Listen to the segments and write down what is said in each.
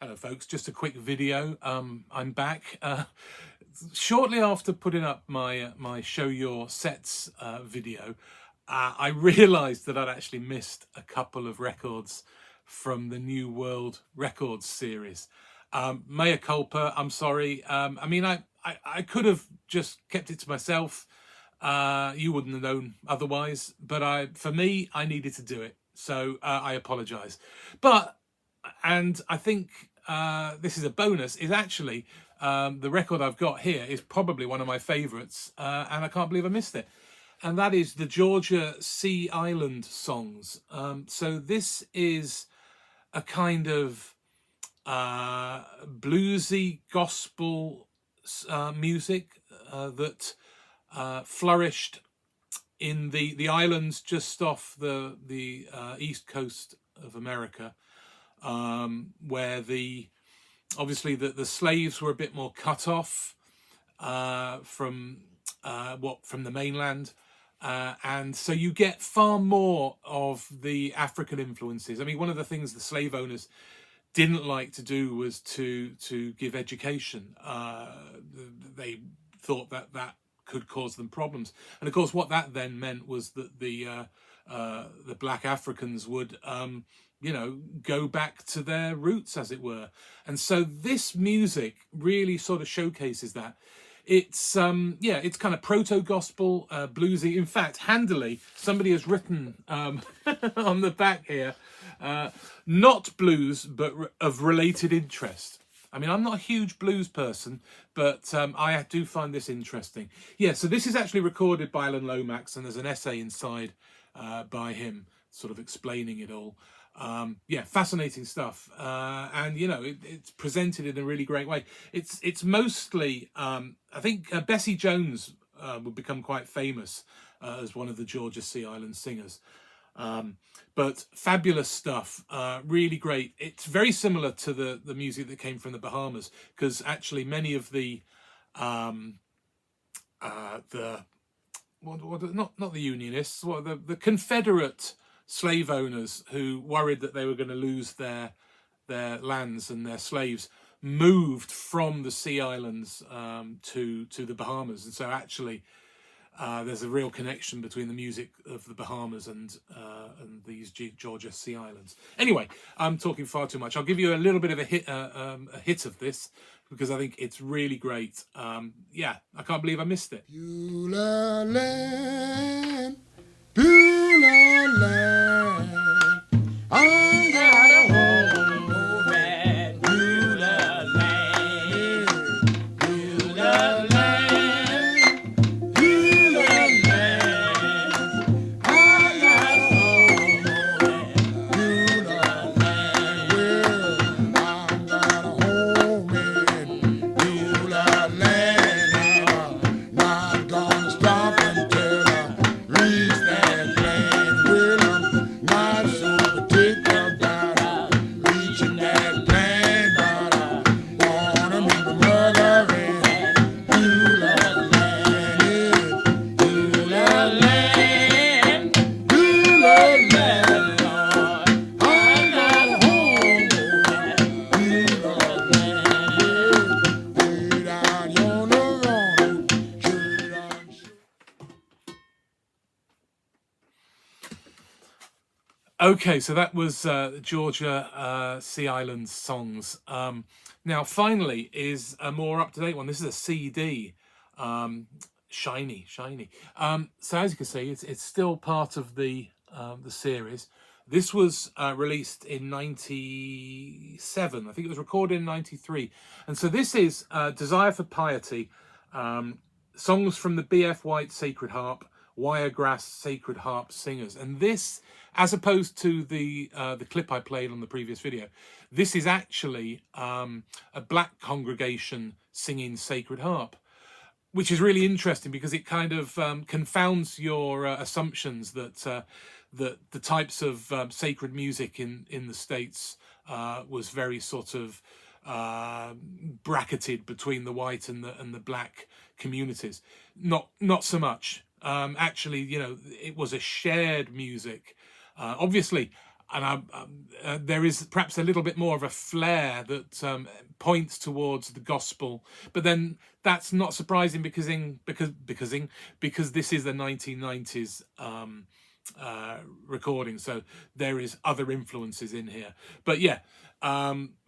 Hello folks, just a quick video. I'm back. Shortly after putting up my Show Your Sets video, I realised that I'd actually missed a couple of records from the New World Records series. Mea culpa, I'm sorry. I mean, I could have just kept it to myself. You wouldn't have known otherwise, but for me, I needed to do it. So I apologise. And I think this is a bonus, is actually the record I've got here is probably one of my favourites, and I can't believe I missed it. And that is the Georgia Sea Island songs. So this is a kind of bluesy gospel music that flourished in the islands just off the east coast of America. Where obviously the slaves were a bit more cut off from the mainland, and so you get far more of the African influences. I mean, one of the things the slave owners didn't like to do was to give education. They thought that could cause them problems, and of course what that then meant was that the black Africans would go back to their roots, as it were. And so this music really sort of showcases that. It's it's kind of proto-gospel, bluesy. In fact, handily, somebody has written on the back here, not blues, but of related interest. I mean, I'm not a huge blues person, but I do find this interesting. Yeah, so this is actually recorded by Alan Lomax, and there's an essay inside by him sort of explaining it all. Fascinating stuff, and it's presented in a really great way. It's mostly I think Bessie Jones would become quite famous as one of the Georgia Sea Island singers, but fabulous stuff, really great. It's very similar to the music that came from the Bahamas, because actually many of the not the Unionists, the Confederate slave owners who worried that they were going to lose their lands and their slaves moved from the Sea Islands to the Bahamas. And so actually there's a real connection between the music of the Bahamas and these Georgia Sea Islands. Anyway, I'm talking far too much. I'll give you a little bit of a hit of this, because I think it's really great. I can't believe I missed it. Beulah land, Beulah land, I got a home over at Beulah land, Beulah land, Beulah land, I got a home over at Beulah land. Well, I got a home in Beulah land. I'm not gonna stop until I reach that land. Well, I'm not so particular about reaching that land, but I wanna meet my mother in Beulah land. Beulah land, Beulah land, Lord. I got a home over at Beulah land. Way down yonder on straight on. Okay, so that was Georgia Sea Island songs. Now, finally, is a more up-to-date one. This is a CD, shiny. So as you can see, it's still part of the series. This was released in '97. I think it was recorded in '93. And so this is Desire for Piety, songs from the B.F. White Sacred Harp, Wiregrass Sacred Harp Singers. And this, as opposed to the clip I played on the previous video, this is actually a black congregation singing sacred harp, which is really interesting because it kind of confounds your assumptions that the types of sacred music in the States was very sort of bracketed between the white and the black communities. Not so much. Actually, it was a shared music. Obviously, there is perhaps a little bit more of a flair that points towards the gospel, but then that's not surprising because this is the 1990s recording, so there is other influences in here. But yeah,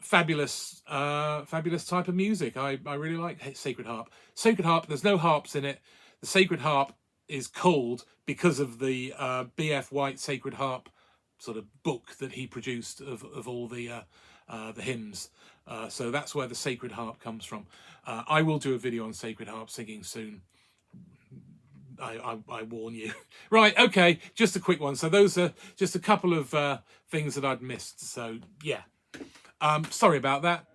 fabulous type of music. I really like Sacred Harp. Sacred Harp, there's no harps in it. The Sacred Harp is called because of the B.F. White Sacred Harp sort of book that he produced of all the hymns. So that's where the Sacred Harp comes from. I will do a video on Sacred Harp singing soon. I warn you. Right, okay, just a quick one. So those are just a couple of things that I'd missed. So yeah, sorry about that.